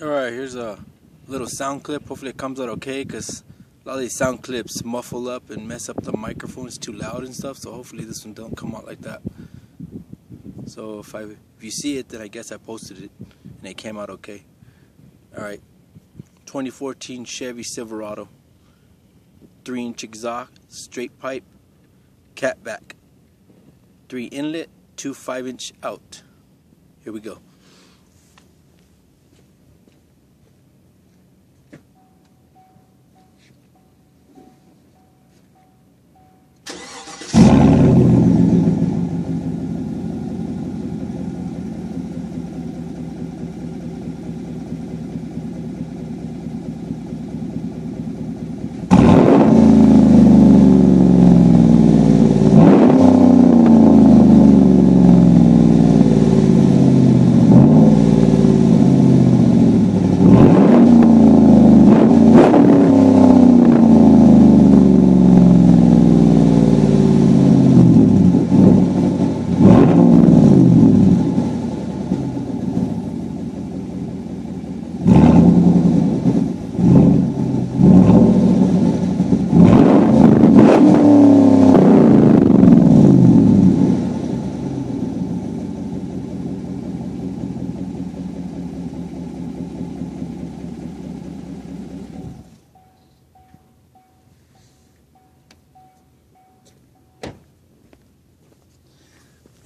Alright, here's a little sound clip. Hopefully it comes out okay, because a lot of these sound clips muffle up and mess up the microphone. It's too loud and stuff, so hopefully this one don't come out like that. So if you see it, then I guess I posted it and it came out okay. Alright, 2014 Chevy Silverado, 3-inch exhaust, straight pipe, catback, 3 inlet, 2 5-inch out. Here we go.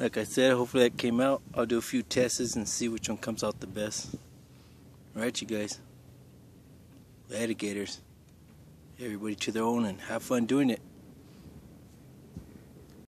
Like I said, hopefully that came out. I'll do a few tests and see which one comes out the best. Alright, you guys. Alligators. Everybody to their own and have fun doing it.